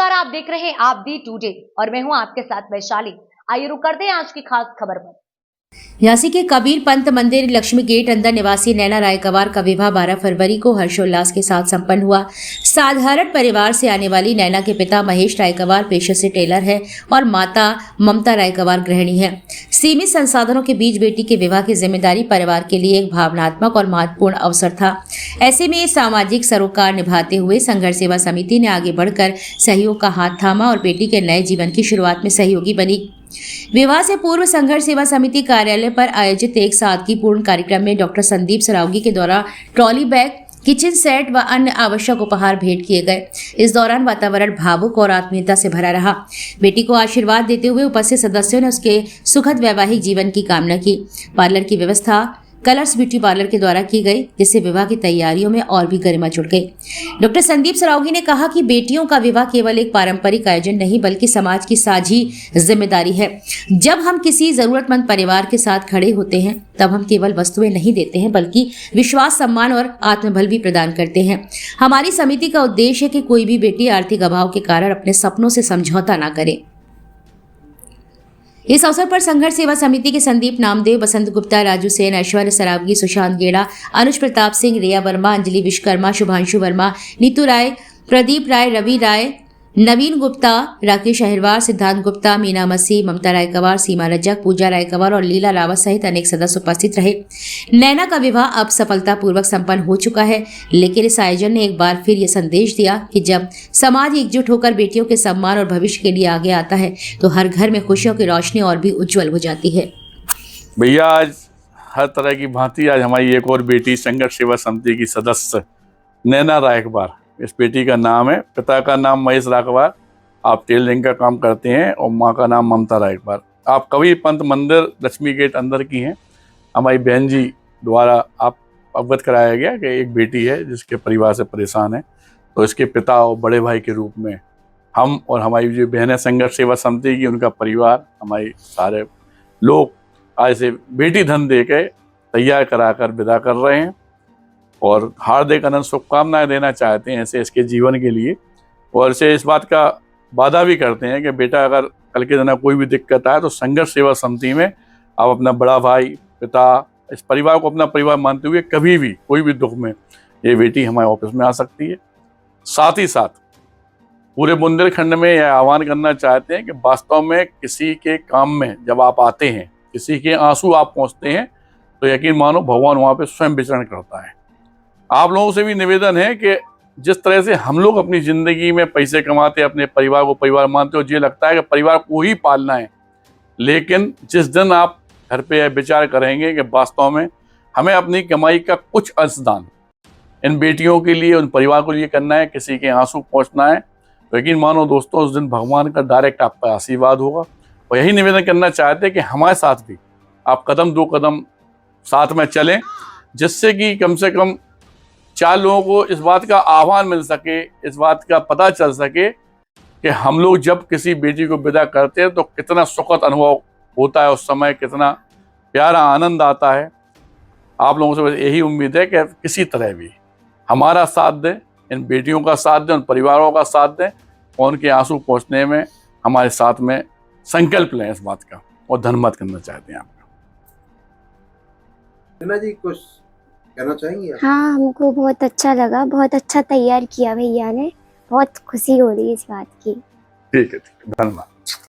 नमस्कार, आप देख रहे हैं आप दी टुडे और मैं हूं आपके साथ वैशाली। आइए रुक करते हैं आज की खास खबर पर। झांसी के कबीर पंत मंदिर लक्ष्मी गेट अंदर निवासी नैना रायकवार का विवाह 12 फरवरी को हर्षोल्लास के साथ संपन्न हुआ। साधारण परिवार से आने वाली नैना के पिता महेश रायकवार पेशे से टेलर है और माता ममता रायकवार गृहिणी है। सीमित संसाधनों के बीच बेटी के विवाह की जिम्मेदारी परिवार के लिए एक भावनात्मक और महत्वपूर्ण अवसर था। ऐसे में सामाजिक सरोकार निभाते हुए संघर्ष सेवा समिति ने आगे बढ़कर सहयोग का हाथ थामा और बेटी के नए जीवन की शुरुआत में सहयोगी बनी। विवाह से पूर्व संघर्ष सेवा समिति कार्यालय पर आयोजित एक सादगीपूर्ण कार्यक्रम में डॉक्टर संदीप सरावगी के द्वारा ट्रॉली बैग, किचन सेट व अन्य आवश्यक उपहार भेंट किए गए। इस दौरान वातावरण भावुक और आत्मीयता से भरा रहा। बेटी को आशीर्वाद देते हुए उपस्थित सदस्यों ने उसके सुखद वैवाहिक जीवन की कामना की। पार्लर की व्यवस्था कलर्स ब्यूटी पार्लर के द्वारा की गई, जिससे विवाह की तैयारियों में और भी गरिमा जुड़ गई। डॉक्टर संदीप सरावगी ने कहा कि बेटियों का विवाह केवल एक पारंपरिक आयोजन नहीं बल्कि समाज की साझी जिम्मेदारी है। जब हम किसी जरूरतमंद परिवार के साथ खड़े होते हैं तब हम केवल वस्तुएं नहीं देते हैं बल्कि विश्वास, सम्मान और आत्मबल भी प्रदान करते हैं। हमारी समिति का उद्देश्य है कि कोई भी बेटी आर्थिक अभाव के कारण अपने सपनों से समझौता न करे। इस अवसर पर संघर्ष सेवा समिति के संदीप नामदेव, बसंत गुप्ता, राजू सेन, ऐश्वर्य सरावगी, सुशांत गेड़ा, अनुज प्रताप सिंह, रिया वर्मा, अंजलि विश्वकर्मा, शुभांशु वर्मा, नीतू राय, प्रदीप राय, रवि राय, नवीन गुप्ता, राकेश अहिरवार, सिद्धांत गुप्ता, मीना मसीह, ममता रायकवार, सीमा रजक, पूजा रायकवार और लीला रावत सहित अनेक सदस्य उपस्थित रहे। नैना का विवाह अब सफलतापूर्वक संपन्न हो चुका है, लेकिन इस आयोजन ने एक बार फिर यह संदेश दिया कि जब समाज एकजुट होकर बेटियों के सम्मान और भविष्य के लिए आगे आता है तो हर घर में खुशियों की रोशनी और भी उज्जवल हो जाती है। भैया, आज हर तरह की भांति आज हमारी एक और बेटी संघर्ष सेवा समिति की सदस्य नैना रायकवार, इस बेटी का नाम है, पिता का नाम महेश रायकवार, आप टेलरिंग का काम करते हैं, और माँ का नाम ममता रायकवार। आप कबीर पंत मंदिर लक्ष्मी गेट अंदर की हैं। हमारी बहन जी द्वारा आप अवगत कराया गया कि एक बेटी है जिसके परिवार से परेशान है, तो इसके पिता और बड़े भाई के रूप में हम और हमारी जो बहनें संघर्ष सेवा समिति की, उनका परिवार, हमारे सारे लोग आज से बेटी धन दे के तैयार कराकर विदा कर रहे हैं और हार्दिक अनंत शुभकामनाएं देना चाहते हैं ऐसे इसके जीवन के लिए। और इसे इस बात का वादा भी करते हैं कि बेटा अगर कल के दिन कोई भी दिक्कत आए तो संघर्ष सेवा समिति में आप अपना बड़ा भाई, पिता, इस परिवार को अपना परिवार मानते हुए कभी भी कोई भी दुख में ये बेटी हमारे ऑफिस में आ सकती है। साथ ही साथ पूरे बुंदेलखंड में यह आह्वान करना चाहते हैं कि वास्तव में किसी के काम में जब आप आते हैं, किसी के आंसू आप पहुँचते हैं, तो यकीन मानो भगवान वहाँ पर स्वयं विचरण करता है। आप लोगों से भी निवेदन है कि जिस तरह से हम लोग अपनी ज़िंदगी में पैसे कमाते, अपने परिवार को परिवार मानते हो, ये लगता है कि परिवार को ही पालना है, लेकिन जिस दिन आप घर पे विचार करेंगे कि वास्तव में हमें अपनी कमाई का कुछ अंशदान इन बेटियों के लिए, उन परिवार को लिए करना है, किसी के आंसू पहुँचना है, तो यकीन मानो दोस्तों उस दिन भगवान का डायरेक्ट आप पर आशीर्वाद होगा। और यही निवेदन करना चाहते हैं कि हमारे साथ भी आप कदम दो कदम साथ में चलें, जिससे कि कम से कम 4 लोगों को इस बात का आह्वान मिल सके, इस बात का पता चल सके कि हम लोग जब किसी बेटी को विदा करते हैं तो कितना सुखद अनुभव होता है, उस समय कितना प्यारा आनंद आता है। आप लोगों से बस यही उम्मीद है कि किसी तरह भी हमारा साथ दें, इन बेटियों का साथ दें, उन परिवारों का साथ दें और उनके आंसू पहुँचने में हमारे साथ में संकल्प लें इस बात का, और धन्यवाद करना चाहते हैं आपका। नैना जी कुछ कहना चाहेंगे? हाँ, हमको बहुत अच्छा लगा, बहुत अच्छा तैयार किया भैया ने, बहुत खुशी हो रही है इस बात की। ठीक है, धन्यवाद।